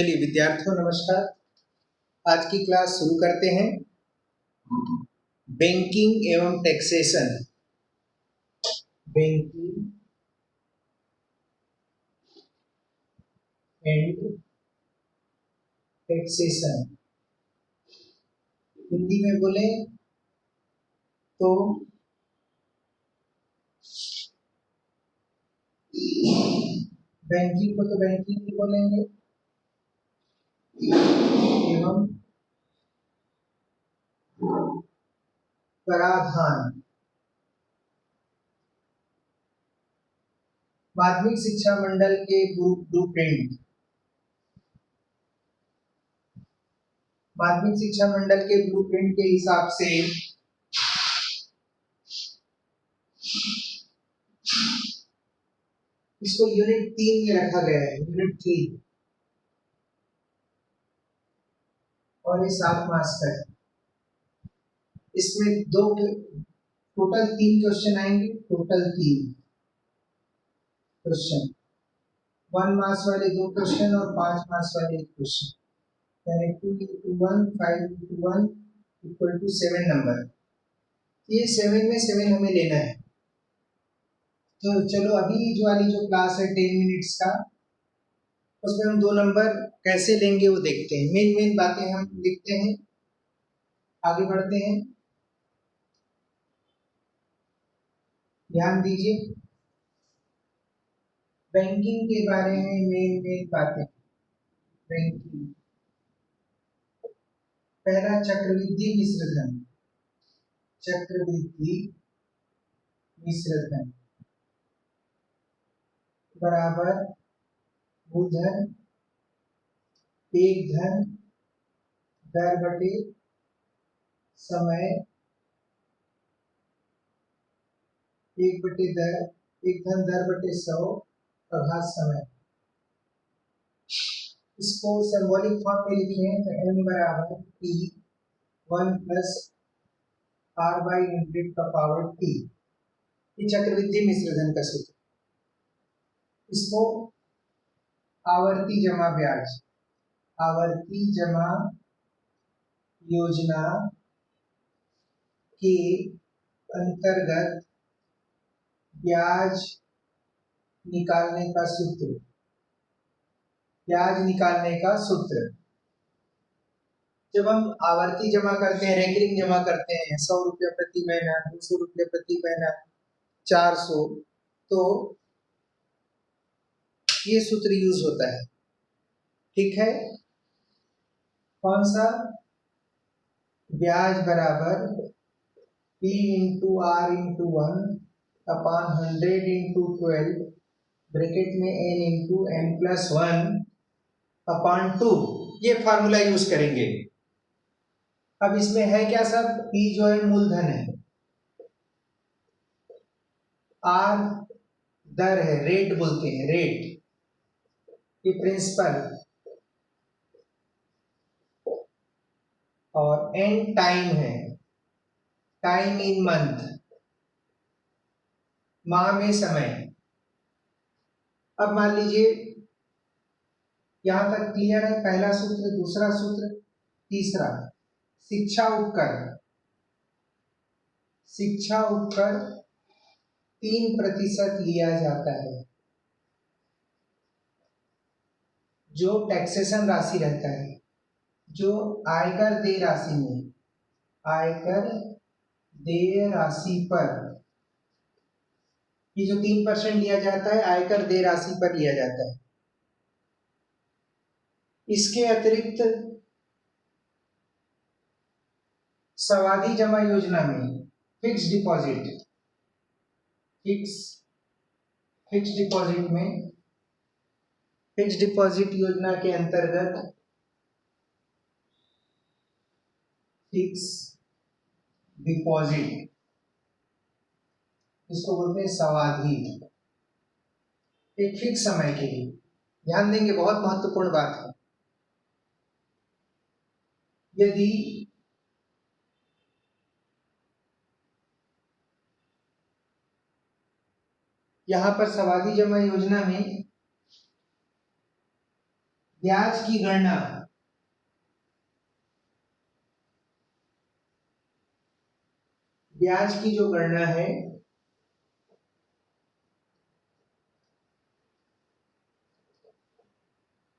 चलिए विद्यार्थियों नमस्कार। आज की क्लास शुरू करते हैं। बैंकिंग एवं taxation. Banking and taxation Hindi में बोले तो बैंकिंग को तो बैंकिंग ही बोलेंगे एवं कराधान। माध्यमिक शिक्षा मंडल के ब्लूप्रिंट माध्यमिक शिक्षा मंडल के ब्लूप्रिंट के हिसाब से इसको यूनिट 3 में रखा गया है। यूनिट 3 और ये 7 मार्क्स का है। इसमें टोटल 3 क्वेश्चन आएंगे। टोटल 3 क्वेश्चन, 1 मार्क्स वाले 2 क्वेश्चन और 5 मार्क्स वाले 1 क्वेश्चन, यानी 2 into 1 5 into 1 equal to 7 number. ये 7 में 7 हमें लेना है। तो चलो अभी जो वाली जो क्लास है 10 मिनट्स का, उसमें हम 2 नंबर कैसे लेंगे वो देखते हैं। मेन बातें हम लिखते हैं, आगे बढ़ते हैं। ध्यान दीजिए, बैंकिंग के बारे में मेन बातें। बैंकिंग, पहला चक्रवृद्धि मिश्र धन। चक्रवृद्धि मिश्र धन बराबर मूलधन एक धन दर बटे समय, एक धन दर बटे 100 का घात समय। इसको सिंबॉलिक फॉर्म में लिखे हैं तो m बराबर p 1 प्लस r बाई 100 का पावर t। ये चक्रवृद्धि मिश्र धन का सूत्र। इसको आवर्ती जमा ब्याज, आवर्ती जमा योजना के अंतर्गत ब्याज निकालने का सूत्र, ब्याज निकालने का सूत्र। जब हम आवर्ती जमा करते हैं, रेकरिंग जमा करते हैं, 100 रुपया प्रति महीना, 200 रुपया प्रति महीना, 400, तो ये सूत्र यूज होता है। ठीक है, कौन सा? ब्याज बराबर p into r into 1 upon 100 into 12 bracket में n into n plus 1 upon 2। ये फार्मूला यूज करेंगे। अब इसमें है क्या सब? p जो है मूलधन है, r दर है, रेट बोलते हैं, रेट, ये प्रिंसिपल, और n टाइम है, टाइम इन मंथ, माह में समय। अब मान लीजिए यहां तक क्लियर है? पहला सूत्र, दूसरा सूत्र, तीसरा। शिक्षा उपकर, शिक्षा उपकर 3% लिया जाता है, जो टैक्सेशन राशि रहता है, जो आयकर देय राशि में, आयकर देय राशि पर, ये जो 3% लिया जाता है आयकर देय राशि पर लिया जाता है। इसके अतिरिक्त सावधि जमा योजना में फिक्स डिपॉजिट, फिक्स डिपॉजिट में, फिक्स डिपॉजिट योजना के अंतर्गत फिक्स डिपॉजिट, इसको बोलते हैं सावधि, एक फिक्स समय के लिए। ध्यान देंगे, बहुत महत्वपूर्ण बात है। यदि यहां पर सावधि जमा योजना में ब्याज की गणना ब्याज की जो गणना है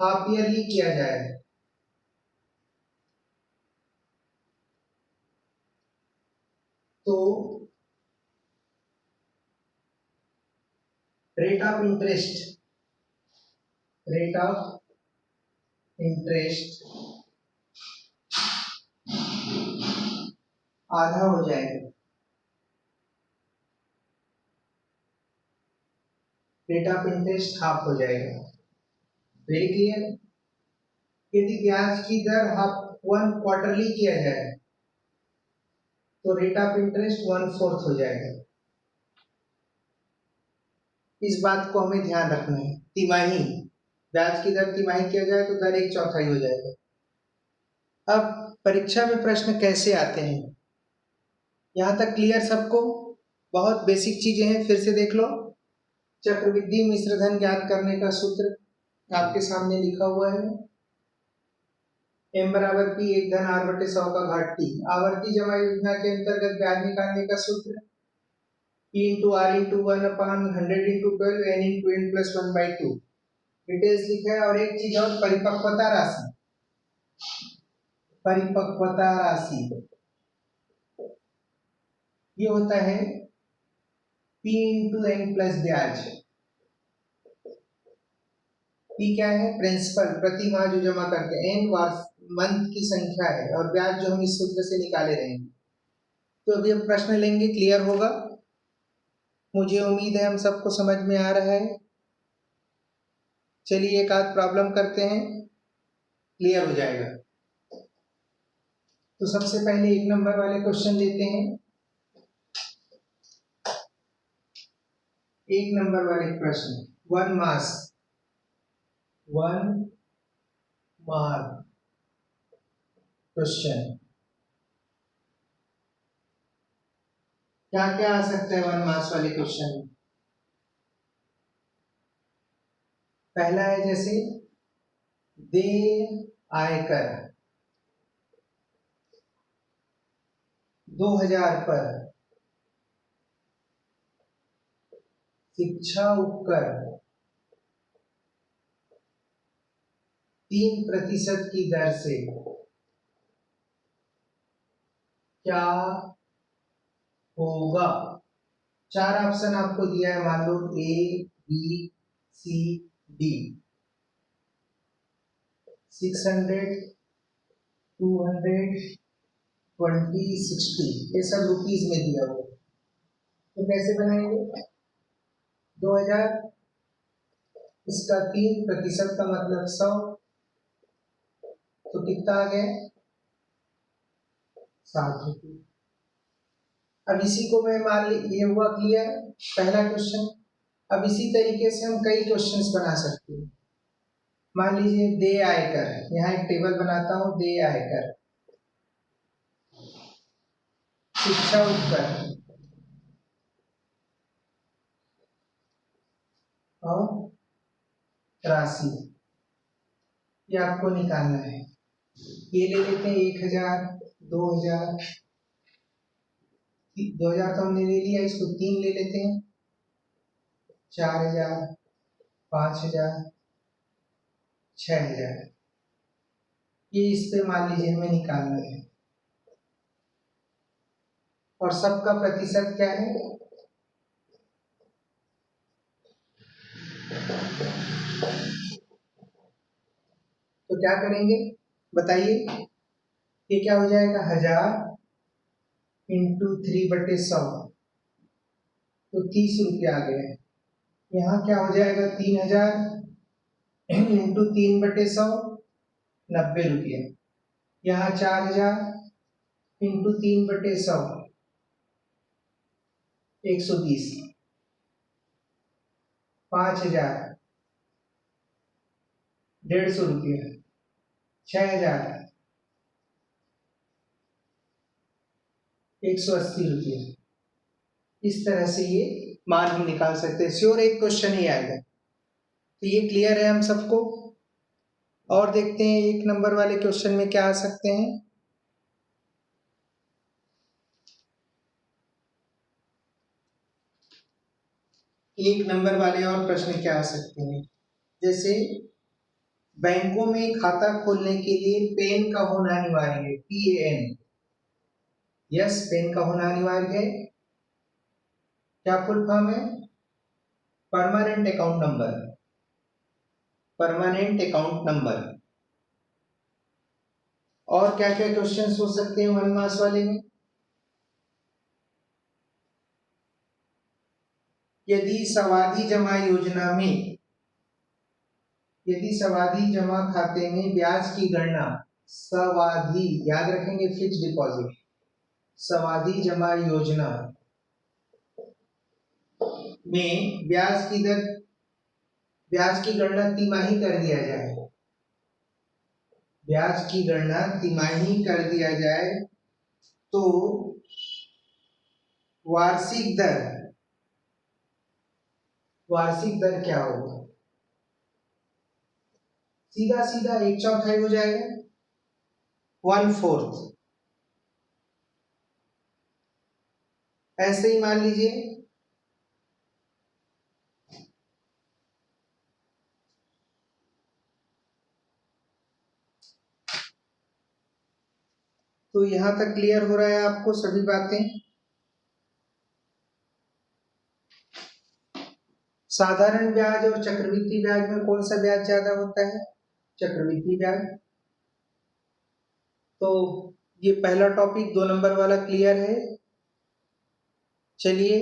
हाफ ईयरली किया जाए तो रेट ऑफ इंटरेस्ट आधा हो जाएगा। रेट ऑफ इंटरेस्ट हाफ हो जाएगा। Very clear. यदि ब्याज की दर हाफ 1 क्वार्टरली किया जाए तो रेट ऑफ इंटरेस्ट 1/4 हो जाएगा। इस बात को हमें ध्यान रखना है। तिमाही ब्याज की दर तिमाही किया जाए तो दर 1/4 हो जाएगा। अब परीक्षा में प्रश्न कैसे आते हैं, यहाँ तक क्लियर सबको? बहुत बेसिक चीजें हैं, फिर से देख लो। चक्रवृद्धि मिश्र धन ज्ञात करने का सूत्र आपके सामने लिखा हुआ है। m बराबर p 1 धन r बटे 100 का घात t। आवर्ती जमा योजना के अंतर्गत ब्याज निकालने का सूत्र p into r into 1/100 into 12 n into n plus 1/2। Details लिखा है। और एक चीज और, परिपक्वता राशि ये होता है p इंटू n प्लस ब्याज। p क्या है? प्रिंसिपल, प्रति माह जो जमा करते हैं। n मंथ की संख्या है और ब्याज जो हम इस सूत्र से निकाले रहेंगे। तो अभी हम प्रश्न लेंगे, क्लियर होगा। मुझे उम्मीद है हम सबको समझ में आ रहा है। चलिए एक आध प्रॉब्लम करते हैं, क्लियर हो जाएगा। तो सबसे पहले 1 नंबर वाले क्वेश्चन लेते हैं। 1 नंबर वाले प्रश्न, वन मार्क क्वेश्चन। क्या क्या आ सकता है 1 मार्क्स वाले क्वेश्चन में? पहला है जैसे दे आयकर 2000 पर शिक्षा उपकर 3% की दर से क्या होगा? 4 ऑप्शन आपको दिया है, मान लो A, B, C, D। 600, 200, 20, 60 ये सब रुपीज में दिया हुआ। तो कैसे बनाएंगे? 2000, इसका 3% का मतलब 100, तो कितना आ गया? 7 रुपये। अब इसी को मैं मान ली, ये हुआ क्लियर पहला क्वेश्चन। अब इसी तरीके से हम कई क्वेश्चंस बना सकते हैं। मान लीजिए दे आयकर, यहाँ एक टेबल बनाता हूं, दे आयकर शिक्षा उपकर और राशि, ये आपको निकालना है। ये ले लेते हैं 1000, 2000, 2000 तो हमने ले लिया, इसको 3 ले लेते हैं, 4000, 5000, 6000। ये इस पे मान लीजिए हमें निकालना है। और सबका प्रतिशत क्या है? तो क्या करेंगे बताइए? ये क्या हो जाएगा? 1000 इंटू 3/100, तो 30 रुपये आ गए। यहाँ क्या हो जाएगा? 3000 इंटू 3/100, 90 रुपये। यहाँ 4000 इंटू 3/100, 120। 5000, 150 रुपये। 6000, 180 रुपये। इस तरह से ये मान भी निकाल सकते हैं। श्योर एक क्वेश्चन ही आएगा। तो ये क्लियर है हम सबको। और देखते हैं एक नंबर वाले क्वेश्चन में क्या आ सकते हैं। एक नंबर वाले और प्रश्न क्या आ सकते हैं, जैसे बैंकों में खाता खोलने के लिए पेन का होना अनिवार्य है, PAN। यस, पेन का होना अनिवार्य है। क्या फुल फॉर्म है? Permanent account number. Permanent account number. और क्या क्या क्वेश्चन हो सकते हैं 1 मार्क्स वाले में? यदि सावधि जमा योजना में, यदि सावधि जमा खाते में ब्याज की गणना, सावधि याद रखेंगे, फिक्स डिपॉजिट, सावधि जमा योजना में ब्याज की गणना तिमाही कर दिया जाए, ब्याज की गणना तिमाही कर दिया जाए तो वार्षिक दर क्या होगा? सीधा सीधा 1/4 हो जाएगा, 1/4। ऐसे ही मान लीजिए तो यहां तक क्लियर हो रहा है आपको सभी बातें? साधारण ब्याज और चक्रवृद्धि ब्याज में कौन सा ब्याज ज्यादा होता है? चक्रवृद्धि ब्याज। तो ये पहला टॉपिक 2 नंबर वाला क्लियर है। चलिए